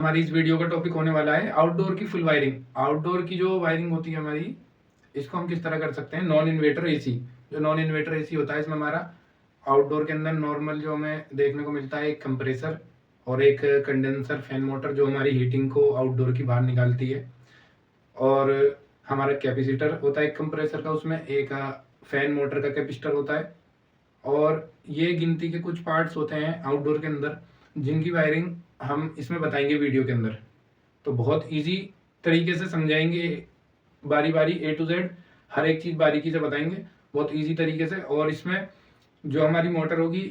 हमारी इस वीडियो का टॉपिक होने वाला है आउटडोर की फुल वायरिंग। आउटडोर की जो वायरिंग होती है हमारी, इसको हम किस तरह कर सकते हैं। नॉन इन्वर्टर एसी, जो नॉन इन्वर्टर एसी होता है, इसमें हमारा आउटडोर के अंदर नॉर्मल जो हमें देखने को मिलता है, एक कंप्रेसर और एक कंडेंसर फैन मोटर जो हमारी हीटिंग को आउटडोर की बाहर निकालती है। और हमारा कैपेसिटर होता है एक कंप्रेसर का, उसमें एक फैन मोटर का कैपेसिटर होता है। और ये गिनती के कुछ पार्ट्स होते हैं आउटडोर के अंदर, जिनकी वायरिंग हम इसमें बताएंगे वीडियो के अंदर। तो बहुत इजी तरीके से समझाएंगे, बारी बारी ए टू जेड हर एक चीज़ बारीकी से बताएंगे बहुत इजी तरीके से। और इसमें जो हमारी मोटर होगी,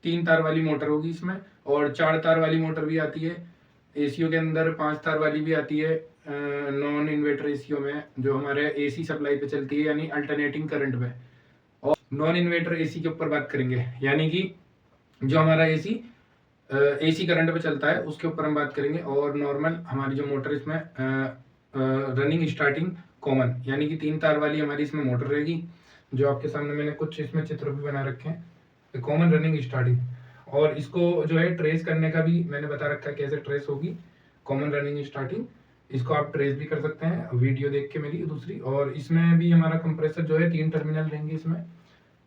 3 तार वाली मोटर होगी इसमें, और 4 तार वाली मोटर भी आती है। एसीओ के अंदर 5 तार वाली भी आती है, नॉन इन्वर्टर एसीओ में जो हमारे एसी सप्लाई पे चलती है, यानी अल्टरनेटिंग करंट पे। और नॉन इन्वर्टर एसी के ऊपर बात करेंगे, यानी कि जो हमारा एसी करंट पे चलता है उसके ऊपर हम बात करेंगे। और नॉर्मल हमारी जो मोटर इसमें रनिंग स्टार्टिंग कॉमन, यानी कि 3 तार वाली हमारी इसमें मोटर रहेगी, जो आपके सामने मैंने कुछ इसमें चित्र भी बना रखे हैं, कॉमन रनिंग स्टार्टिंग। और इसको जो है ट्रेस करने का भी मैंने बता रखा है कैसे ट्रेस होगी कॉमन रनिंग स्टार्टिंग। इसको आप ट्रेस भी कर सकते हैं वीडियो देख के मेरी दूसरी। और इसमें भी हमारा कंप्रेसर जो है 3 टर्मिनल रहेंगे इसमें,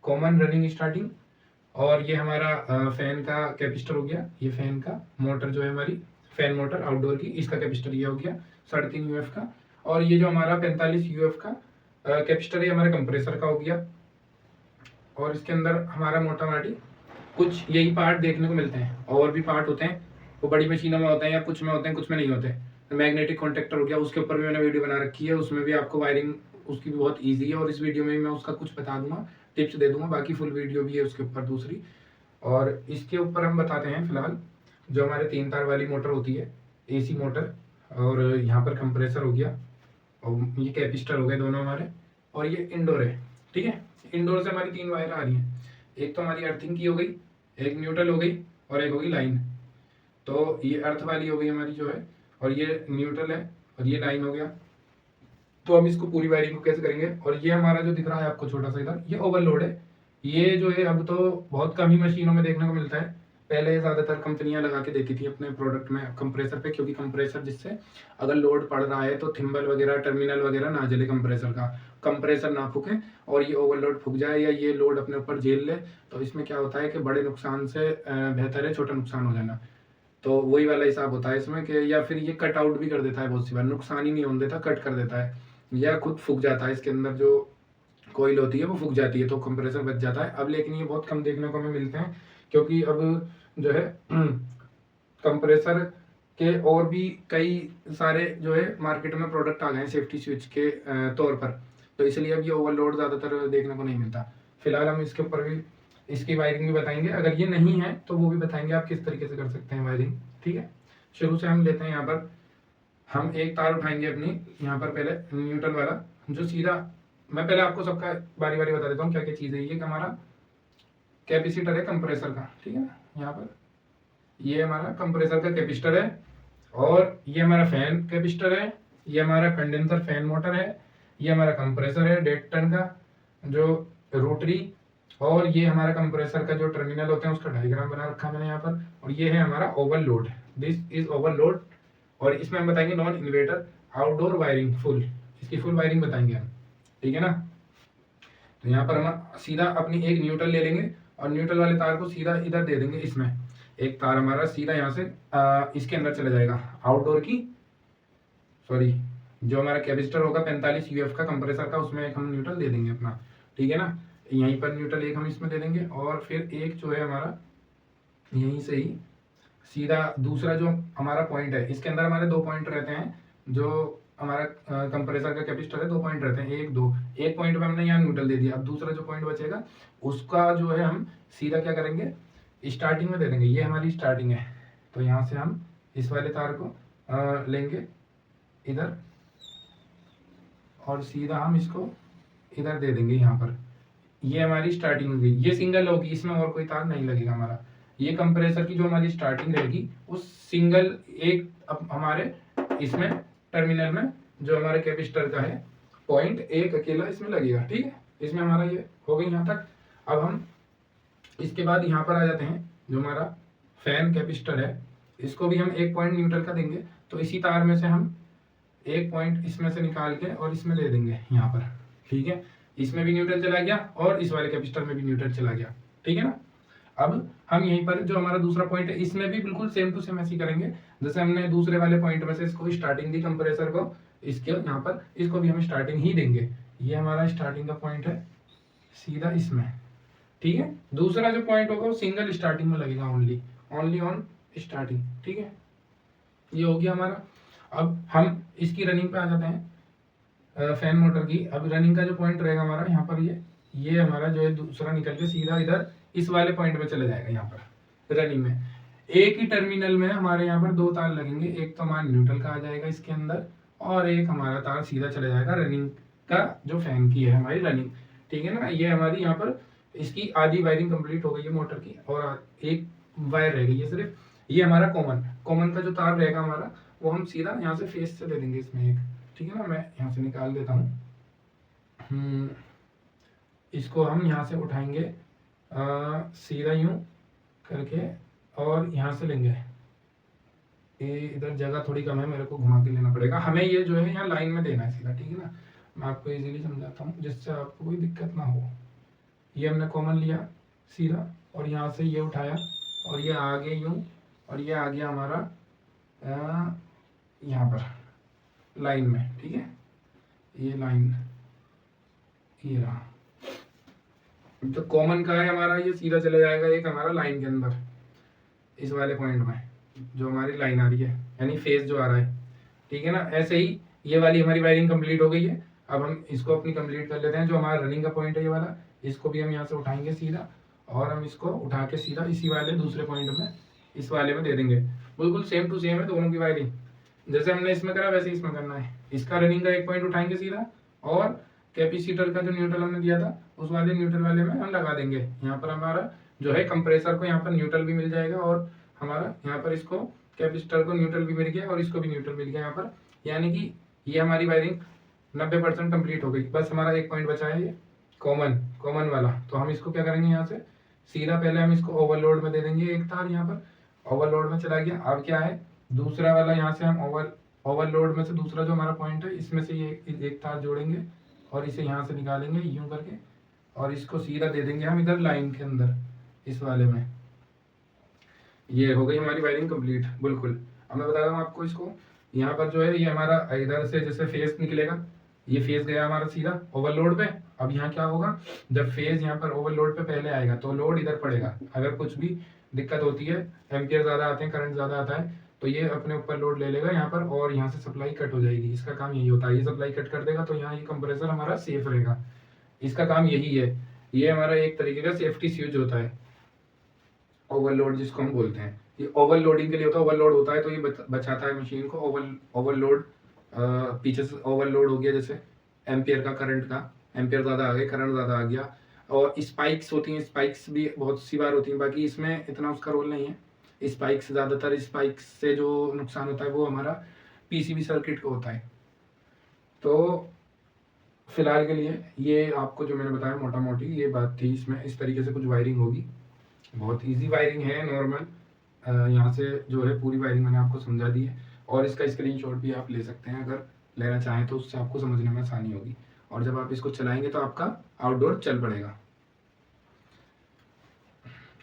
कॉमन रनिंग स्टार्टिंग। और ये हमारा फैन का कैपेसिटर हो गया, ये फैन का मोटर जो है हमारी फैन मोटर आउटडोर की, इसका कैपेसिटर ये हो गया 3.5 यूएफ का। और ये जो हमारा 45 यूएफ का कैपेसिटर है हमारे कंप्रेसर का हो गया। और इसके अंदर हमारा मोटा माटी कुछ यही पार्ट देखने को मिलते हैं। और भी पार्ट होते हैं, वो बड़ी मशीनों में होते हैं या कुछ में होते हैं, कुछ में नहीं होते। तो मैग्नेटिक कॉन्टेक्टर हो गया, उसके ऊपर भी मैंने वीडियो बना रखी है, उसमें भी आपको वायरिंग उसकी भी बहुत ईजी है। और इस वीडियो में भी मैं उसका कुछ बता दूंगा, टिप्स दे दूंगा, बाकी फुल वीडियो भी है उसके ऊपर दूसरी। और इसके ऊपर हम बताते हैं फिलहाल जो हमारे 3 तार वाली मोटर होती है, एसी मोटर। और यहाँ पर कंप्रेसर हो गया, और ये कैपेसिटर हो गए दोनों हमारे। और ये इंडोर है, ठीक है। इंडोर से हमारी 3 वायर आ रही हैं, एक तो हमारी अर्थिंग की हो गई, एक न्यूट्रल हो गई, और एक होगी लाइन। तो ये अर्थ वाली हो गई हमारी जो है, और ये न्यूट्रल है, और ये लाइन हो गया। तो हम इसको पूरी वायरिंग को कैसे करेंगे। और ये हमारा जो दिख रहा है आपको छोटा सा इधर, ये ओवरलोड है। ये जो है अब तो बहुत कम ही मशीनों में देखने को मिलता है, पहले ज़्यादातर कंपनियां लगा के देती थी अपने प्रोडक्ट में कंप्रेसर पे, क्योंकि कंप्रेसर जिससे अगर लोड पड़ रहा है तो थिम्बल वगैरह टर्मिनल वगैरह ना जले कंप्रेसर का, कंप्रेसर ना फूके और ये ओवरलोड फूक जाए या ये लोड अपने ऊपर झेल ले। तो इसमें क्या होता है कि बड़े नुकसान से बेहतर है छोटा नुकसान हो जाना। तो वही वाला हिसाब होता है इसमें कि या फिर ये कट आउट भी कर देता है, बहुत सी बार नुकसान ही नहीं होने देता, कट कर देता है, या खुद फूक जाता है। इसके अंदर जो कोयल होती है वो फूक जाती है, तो कंप्रेसर बच जाता है। अब लेकिन ये बहुत कम देखने को हमें मिलते हैं, क्योंकि अब जो है कंप्रेसर के और भी कई सारे जो है मार्केट में प्रोडक्ट आ गए हैं सेफ्टी स्विच के तौर पर। तो इसलिए अब ये ओवरलोड ज़्यादातर देखने को नहीं मिलता। फिलहाल हम इसके ऊपर भी इसकी वायरिंग भी बताएंगे, अगर ये नहीं है तो वो भी बताएंगे आप किस तरीके से कर सकते हैं वायरिंग, ठीक है। शुरू से हम लेते हैं, यहाँ पर हम एक तार उठाएंगे अपनी, यहाँ पर पहले न्यूट्रल वाला जो सीधा, मैं पहले आपको सबका बारी बारी बता देता हूँ क्या क्या चीज़ है। ये हमारा कैपेसिटर है कंप्रेसर का, ठीक है ना। यहाँ पर ये हमारा कंप्रेसर का कैपेसिटर है, और ये हमारा फैन कैपेसिटर है, ये हमारा कंडेंसर फैन मोटर है, ये हमारा कंप्रेसर है 1.5 टन का जो रोटरी। और ये हमारा कंप्रेसर का जो टर्मिनल होते हैं उसका डायग्राम बना रखा है मैंने यहाँ पर। और ये है हमारा ओवरलोड, दिस इज ओवरलोड। और इसमें हम बताएंगे non inverter outdoor wiring full, इसकी फुल वायरिंग बताएंगे हम, ठीक है ना। तो यहाँ पर हम सीधा अपनी एक न्यूट्रल ले लेंगे, और न्यूट्रल वाले तार को सीधा इधर दे देंगे। इसमें एक तार हमारा सीधा यहाँ से इसके अंदर चला जाएगा आउटडोर की, सॉरी जो हमारा कैपेसिटर होगा 45 यूएफ का कंप्रेसर का, उसमें एक हम न्यूट्रल दे देंगे अपना, ठीक है ना। यहीं पर न्यूट्रल एक हम इसमें दे देंगे, और फिर एक जो है हमारा यहीं से ही सीधा दूसरा जो हमारा पॉइंट है, इसके अंदर हमारे 2 पॉइंट रहते हैं। जो हमारा कंप्रेसर का कैपेसिटर है 2 पॉइंट रहते हैं, एक दो, एक पॉइंट पे हमने यहाँ न्यूट्रल दे दिया। अब दूसरा जो पॉइंट बचेगा उसका जो है हम सीधा क्या करेंगे, स्टार्टिंग में दे देंगे। ये हमारी स्टार्टिंग है, तो यहाँ से हम इस वाले तार को लेंगे इधर, और सीधा हम इसको इधर दे देंगे यहाँ पर। ये हमारी स्टार्टिंग होगी, ये सिंगल होगी, इसमें और कोई तार नहीं लगेगा हमारा। ये कंप्रेसर की जो हमारी स्टार्टिंग रहेगी उस सिंगल एक अब हमारे इसमें टर्मिनल में जो हमारे कैपेसिटर का है पॉइंट एक अकेला इसमें लगेगा, ठीक है। इसमें हमारा ये हो गई यहाँ तक। अब हम इसके बाद यहाँ पर आ जाते हैं, जो हमारा फैन कैपेसिटर है इसको भी हम एक पॉइंट न्यूट्रल का देंगे, तो इसी तार में से हम एक पॉइंट इसमें से निकाल के और इसमें दे देंगे यहाँ पर, ठीक है। इसमें भी न्यूट्रल चला गया और इस वाले कैपेसिटर में भी न्यूट्रल चला गया, ठीक है ना। अब हम यहीं पर जो हमारा दूसरा पॉइंट है इसमें भी बिल्कुल सेम टू सेम ऐसे करेंगे जैसे हमने दूसरे वाले पॉइंट में से इसको स्टार्टिंग दी कंप्रेसर को, इसके यहाँ पर इसको भी हम स्टार्टिंग ही देंगे। ये हमारा स्टार्टिंग का पॉइंट है सीधा इसमें, ठीक है। दूसरा जो पॉइंट होगा वो सिंगल स्टार्टिंग में लगेगा, ओनली ऑन स्टार्टिंग, ठीक है। ये हो गया हमारा। अब हम इसकी रनिंग पे आ जाते हैं फैन मोटर की। अब रनिंग का जो पॉइंट रहेगा हमारा यहाँ पर, ये हमारा जो है दूसरा निकल के सीधा इधर इस वाले पॉइंट में चले जाएगा। यहाँ पर रनिंग में एक ही टर्मिनल में हमारे यहाँ पर दो तार लगेंगे, एक तो हमारा न्यूट्रल का आ जाएगा इसके अंदर और एक हमारा तार सीधा चले जाएगा रनिंग का, जो फैन की है हमारी रनिंग, ठीक है ना। ये हमारी यहाँ पर इसकी आधी वायरिंग कंप्लीट हो गई है मोटर की और एक वायर रह गई है सिर्फ। ये हमारा कॉमन का जो तार रहेगा हमारा वो हम सीधा यहाँ से फेस से दे देंगे इसमें एक, ठीक है ना। मैं यहाँ से निकाल देता हूँ, इसको हम यहाँ से उठाएंगे सीधा यूं करके और यहाँ से लेंगे। ये इधर जगह थोड़ी कम है, मेरे को घुमा के लेना पड़ेगा। हमें ये जो है यहाँ लाइन में देना है सीधा, ठीक है ना। मैं आपको इजीली समझाता हूँ जिससे आपको कोई दिक्कत ना हो। ये हमने कॉमन लिया सीधा और यहाँ से ये उठाया और ये आगे यूं और ये आ गया हमारा यहाँ पर लाइन में, ठीक है। ये लाइन ये रहा, तो कॉमन का है हमारा, ये सीधा चला जाएगा एक हमारा लाइन के अंदर इस वाले पॉइंट में जो हमारी लाइन आ रही है, यानी फेज जो आ रहा है, ठीक है ना। ऐसे ही ये वाली हमारी वायरिंग कंप्लीट हो गई है। अब हम इसको अपनी कंप्लीट कर लेते हैं। जो हमारा रनिंग का पॉइंट है ये वाला, इसको भी हम यहाँ से उठाएंगे सीधा और हम इसको उठा के सीधा इसी वाले दूसरे पॉइंट में इस वाले में दे देंगे। बिल्कुल सेम टू सेम है दोनों की वायरिंग, जैसे हमने इसमें करा वैसे इसमें करना है। इसका रनिंग का एक पॉइंट उठाएंगे सीधा और कैपेसिटर का जो न्यूट्रल हमने दिया था उस वाले न्यूट्रल वाले में हम लगा देंगे। यहाँ पर हमारा जो है कंप्रेसर को यहाँ पर न्यूट्रल भी मिल जाएगा और हमारा यहाँ पर इसको कैपेसिटर को न्यूट्रल भी मिल गया और इसको भी न्यूट्रल मिल गया यहाँ पर, यानी कि ये हमारी वायरिंग 90% कंप्लीट हो गई। बस हमारा एक पॉइंट बचा है ये कॉमन वाला। तो हम इसको क्या करेंगे, यहाँ से सीधा पहले हम इसको ओवरलोड में दे देंगे एक तार, यहाँ पर ओवरलोड में चला गया। अब क्या है, दूसरा वाला यहाँ से हम ओवरलोड में से दूसरा जो हमारा पॉइंट है इसमें से ये एक तार जोड़ेंगे और इसे यहाँ से निकालेंगे यूं करके और इसको सीधा दे देंगे हम इधर लाइन के अंदर इस वाले में। ये हो गई हमारी वायरिंग कंप्लीट बिल्कुल। अब मैं बता रहा हूँ आपको, इसको यहाँ पर जो है ये हमारा इधर से जैसे फेस निकलेगा, ये फेस गया हमारा सीधा ओवरलोड पे। अब यहाँ क्या होगा, जब फेज यहाँ पर ओवरलोड पे पहले आएगा तो लोड इधर पड़ेगा। अगर कुछ भी दिक्कत होती है, एम्पियर ज़्यादा आते हैं, करंट ज़्यादा आता है, तो ये अपने ऊपर लोड ले लेगा यहाँ पर और यहाँ से सप्लाई कट हो जाएगी। इसका काम यही होता है, ये सप्लाई कट कर देगा तो यहाँ ये कंप्रेसर हमारा सेफ रहेगा। इसका काम यही है, ये हमारा एक तरीके का सेफ्टी स्विच होता है, ओवरलोड जिसको हम बोलते हैं। ये ओवरलोडिंग के लिए होता है, ओवरलोड होता है तो ये बचाता है मशीन को। ओवरलोड पीछे से ओवरलोड हो गया, जैसे एम्पियर का, करंट का, एम्पियर ज़्यादा आ गया, करंट ज़्यादा आ गया। और स्पाइक्स होती हैं, स्पाइक्स भी बहुत सी बार होती हैं, बाकी इसमें इतना उसका रोल नहीं है। स्पाइक्स ज़्यादातर, स्पाइक्स से जो नुकसान होता है वो हमारा पीसीबी सर्किट को होता है। तो फिलहाल के लिए ये आपको जो मैंने बताया मोटा मोटी ये बात थी। इसमें इस तरीके से कुछ वायरिंग होगी, बहुत इजी वायरिंग है, नॉर्मल। यहाँ से जो है पूरी वायरिंग मैंने आपको समझा दी है और इसका स्क्रीनशॉट भी आप ले सकते हैं अगर लेना चाहें तो, उससे आपको समझने में आसानी होगी और जब आप इसको चलाएंगे तो आपका आउटडोर चल पड़ेगा।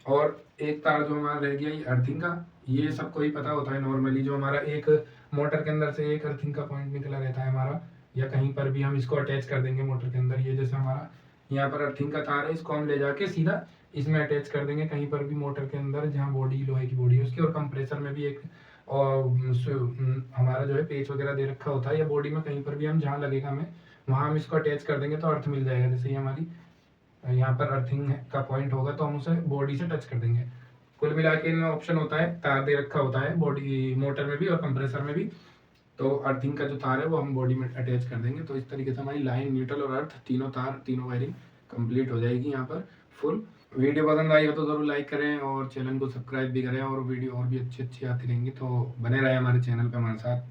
और एक तार जो हमारा रह गया ये अर्थिंग का, ये सबको ही पता होता है नॉर्मली। जो हमारा एक मोटर के अंदर से एक अर्थिंग का पॉइंट निकला रहता है हमारा, या कहीं पर भी हम इसको अटैच कर देंगे मोटर के अंदर। ये जैसे हमारा यहाँ पर अर्थिंग का तार है, इसको हम ले जाके सीधा इसमें अटैच कर देंगे कहीं पर भी मोटर के अंदर जहाँ बॉडी, लोहे की बॉडी है उसकी। और कंप्रेसर में भी एक और हमारा जो है पेच वगैरह दे रखा होता है, या बॉडी में कहीं पर भी हम जहाँ लगेगा हमें वहाँ हम इसको अटैच कर देंगे तो अर्थ मिल जाएगा। जैसे ही हमारी यहाँ पर अर्थिंग का पॉइंट होगा तो हम उसे बॉडी से टच कर देंगे। कुल मिला के इनमें ऑप्शन होता है, तार दे रखा होता है बॉडी, मोटर में भी और कंप्रेसर में भी। तो अर्थिंग का जो तार है वो हम बॉडी में अटैच कर देंगे। तो इस तरीके से हमारी लाइन, न्यूट्रल और अर्थ तीनों तार, तीनों वायरिंग कंप्लीट हो जाएगी यहाँ पर फुल। वीडियो पसंद आई हो तो ज़रूर लाइक करें और चैनल को सब्सक्राइब भी करें, और वीडियो और भी अच्छी अच्छी आती रहेंगी तो बने रहे हमारे चैनल पर हमारे साथ।